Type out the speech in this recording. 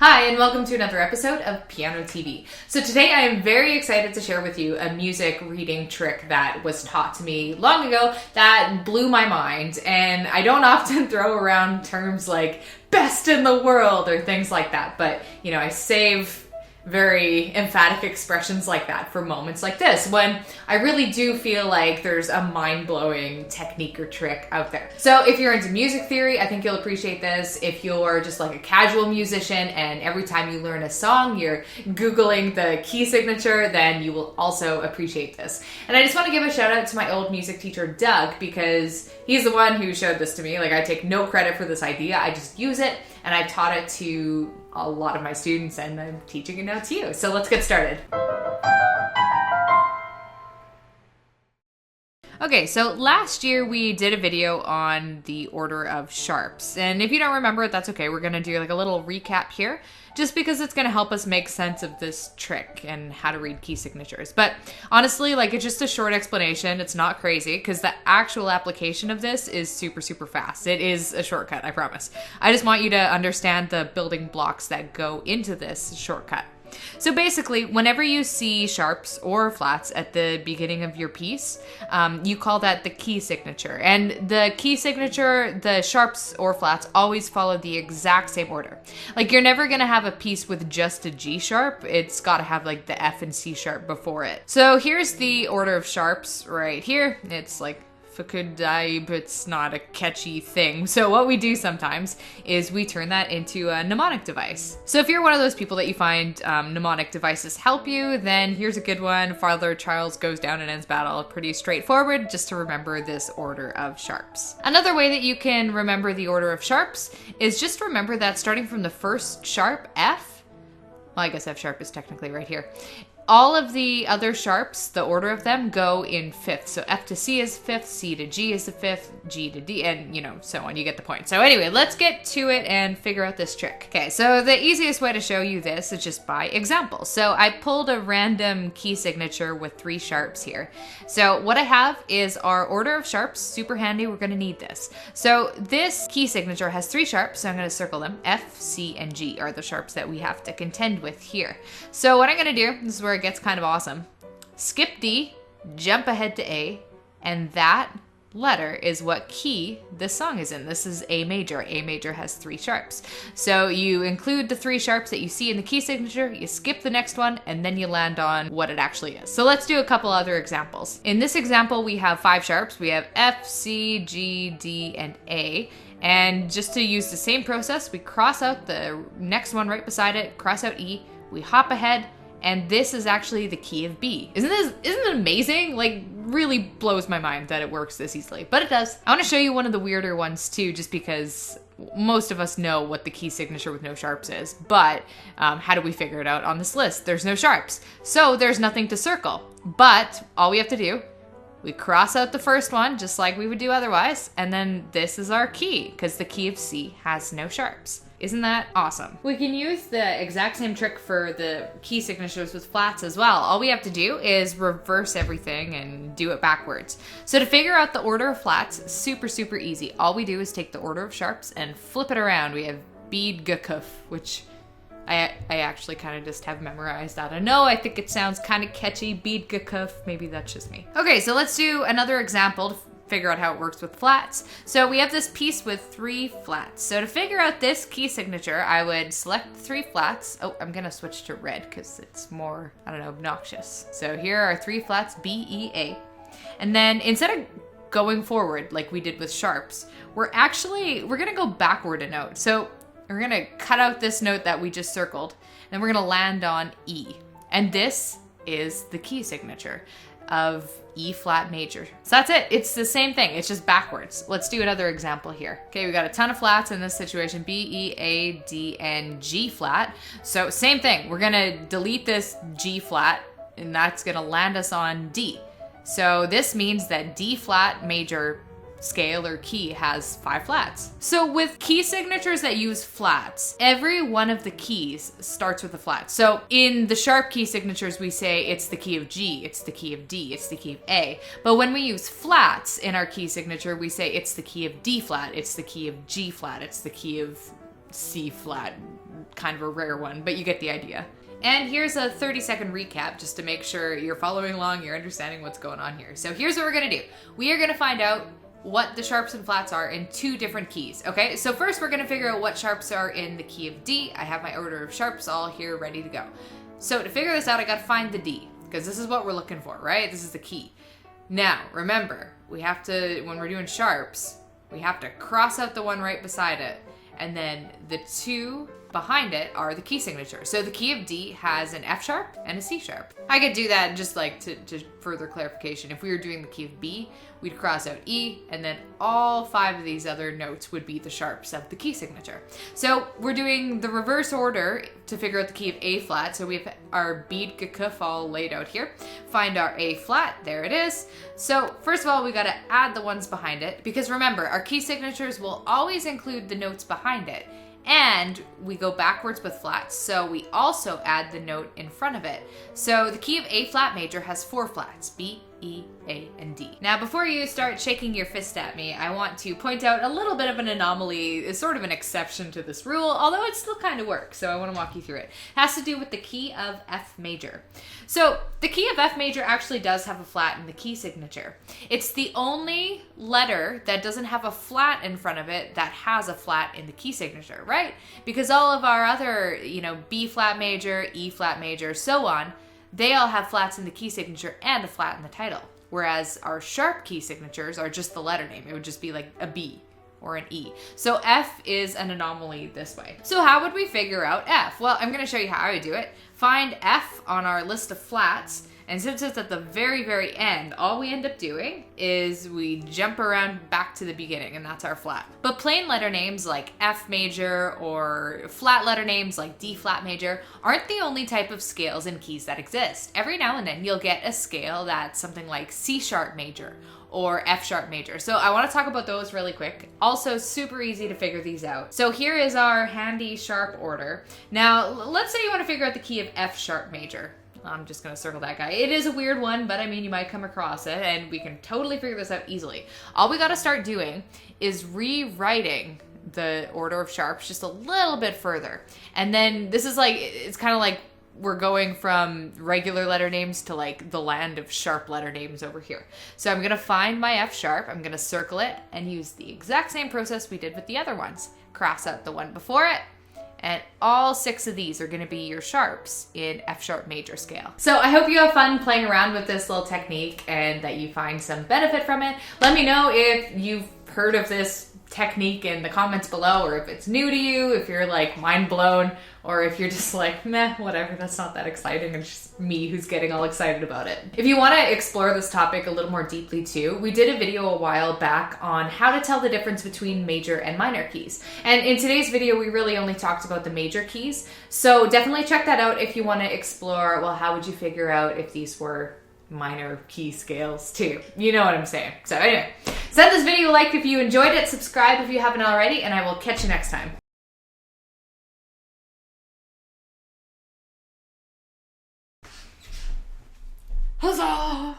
Hi, and welcome to another episode of pianoTV. So today I am very excited to share with you a music reading trick that was taught to me long ago that blew my mind. And I don't often throw around terms like best in the world or things like that, but I save very emphatic expressions like that for moments like this, when I really do feel like there's a mind-blowing technique or trick out there. So if you're into music theory, I think you'll appreciate this. If you're just like a casual musician and every time you learn a song, you're Googling the key signature, then you will also appreciate this. And I just want to give a shout out to my old music teacher, Doug, because he's the one who showed this to me. Like, I take no credit for this idea. I just use it, and I taught it to a lot of my students, and I'm teaching it now to you. So let's get started. Okay, so last year we did a video on the order of sharps. And if you don't remember it, that's okay. We're gonna do like a little recap here, just because it's gonna help us make sense of this trick and how to read key signatures. But honestly, like, it's just a short explanation. It's not crazy, because the actual application of this is super, super fast. It is a shortcut, I promise. I just want you to understand the building blocks that go into this shortcut. So basically, whenever you see sharps or flats at the beginning of your piece, you call that the key signature. And the key signature, the sharps or flats, always follow the exact same order. Like, you're never gonna have a piece with just a G sharp. It's gotta have like the F and C sharp before it. So here's the order of sharps right here. It's like Fakudai, but it's not a catchy thing. So what we do sometimes is we turn that into a mnemonic device. So if you're one of those people that you find mnemonic devices help you, then here's a good one. Father Charles goes down and ends battle. Pretty straightforward, just to remember this order of sharps. Another way that you can remember the order of sharps is just remember that starting from the first sharp, F, well, I guess F sharp is technically right here. All of the other sharps, the order of them, go in fifth. So F to C is fifth, C to G is the fifth, G to D, and so on. You get the point. So anyway, let's get to it and figure out this trick. Okay, so the easiest way to show you this is just by example. So I pulled a random key signature with 3 sharps here. So what I have is our order of sharps, super handy. We're gonna need this. So this key signature has 3 sharps, so I'm gonna circle them. F, C, and G are the sharps that we have to contend with here. So what I'm gonna do, this is where it gets kind of awesome. Skip D, jump ahead to A, and that letter is what key this song is in. This is A major. A major has 3 sharps. So you include the 3 sharps that you see in the key signature, you skip the next one, and then you land on what it actually is. So let's do a couple other examples. In this example, we have 5 sharps. We have F, C, G, D, and A. And just to use the same process, we cross out the next one right beside it, cross out E, we hop ahead, and this is actually the key of B. Isn't it amazing? Like, really blows my mind that it works this easily, but it does. I want to show you one of the weirder ones too, just because most of us know what the key signature with no sharps is, but how do we figure it out on this list? There's no sharps, so there's nothing to circle, but all we have to do, we cross out the first one just like we would do otherwise, and then this is our key, because the key of C has no sharps. Isn't that awesome? We can use the exact same trick for the key signatures with flats as well. All we have to do is reverse everything and do it backwards. So to figure out the order of flats, super, super easy. All we do is take the order of sharps and flip it around. We have bead gukuf, which I actually kind of just have memorized. I don't know, I think it sounds kind of catchy, bead gukuf. Maybe that's just me. Okay, so let's do another example to figure out how it works with flats. So we have this piece with 3 flats. So to figure out this key signature, I would select 3 flats. Oh, I'm gonna switch to red because it's more, I don't know, obnoxious. So here are 3 flats, B, E, A. And then instead of going forward like we did with sharps, we're gonna go backward a note. So we're gonna cut out this note that we just circled, and we're gonna land on E. And this is the key signature of E flat major. So that's it. It's the same thing. It's just backwards. Let's do another example here. Okay, we got a ton of flats in this situation. B, E, A, D, and G flat. So same thing. We're gonna delete this G flat, and that's gonna land us on D. So this means that D flat major scale or key has 5 flats. So with key signatures that use flats, every one of the keys starts with a flat. So in the sharp key signatures, we say it's the key of G, it's the key of D, it's the key of A. But when we use flats in our key signature, we say it's the key of D flat, it's the key of G flat, it's the key of C flat, kind of a rare one, but you get the idea. And here's a 30-second recap just to make sure you're following along, you're understanding what's going on here. So here's what we're gonna do. We are gonna find out what the sharps and flats are in 2 different keys, okay? So first we're gonna figure out what sharps are in the key of D. I have my order of sharps all here ready to go. So to figure this out, I gotta find the D, because this is what we're looking for, right? This is the key. Now, remember, we have to, when we're doing sharps, we have to cross out the one right beside it, and then the 2 behind it are the key signatures. So the key of D has an F sharp and a C sharp. I could do that just like to further clarification. If we were doing the key of B, we'd cross out E, and then all 5 of these other notes would be the sharps of the key signature. So we're doing the reverse order to figure out the key of A flat. So we have our bead gekuf all laid out here. Find our A flat, there it is. So first of all, we gotta add the ones behind it, because remember, our key signatures will always include the notes behind it. And we go backwards with flats, so we also add the note in front of it. So the key of A flat major has 4 flats, B, E, A, and D. Now before you start shaking your fist at me, I want to point out a little bit of an anomaly, is sort of an exception to this rule, although it still kind of works, so I want to walk you through it. It has to do with the key of F major. So the key of F major actually does have a flat in the key signature. It's the only letter that doesn't have a flat in front of it that has a flat in the key signature, right? Because all of our other, B flat major, E flat major, so on, they all have flats in the key signature and a flat in the title. Whereas our sharp key signatures are just the letter name. It would just be like a B or an E. So F is an anomaly this way. So how would we figure out F? Well, I'm gonna show you how I would do it. Find F on our list of flats, and since it's at the very, very end, all we end up doing is we jump around back to the beginning, and that's our flat. But plain letter names like F major or flat letter names like D flat major aren't the only type of scales and keys that exist. Every now and then you'll get a scale that's something like C sharp major or F sharp major. So I want to talk about those really quick. Also super easy to figure these out. So here is our handy sharp order. Now let's say you want to figure out the key of F sharp major. I'm just gonna circle that guy. It is a weird one, but I mean, you might come across it, and we can totally figure this out easily. All we gotta start doing is rewriting the order of sharps just a little bit further. And then this is like, it's kind of like we're going from regular letter names to like the land of sharp letter names over here. So I'm gonna find my F sharp, I'm gonna circle it, and use the exact same process we did with the other ones. Cross out the one before it, and all 6 of these are gonna be your sharps in F sharp major scale. So I hope you have fun playing around with this little technique and that you find some benefit from it. Let me know if you've heard of this technique in the comments below, or if it's new to you, if you're like mind blown, or if you're just like, meh, whatever, that's not that exciting, it's just me who's getting all excited about it. If you want to explore this topic a little more deeply too, we did a video a while back on how to tell the difference between major and minor keys. And in today's video, we really only talked about the major keys. So definitely check that out if you want to explore, well, how would you figure out if these were minor key scales too? You know what I'm saying. So anyway, send this video a like if you enjoyed it, subscribe if you haven't already, and I will catch you next time. Huzzah!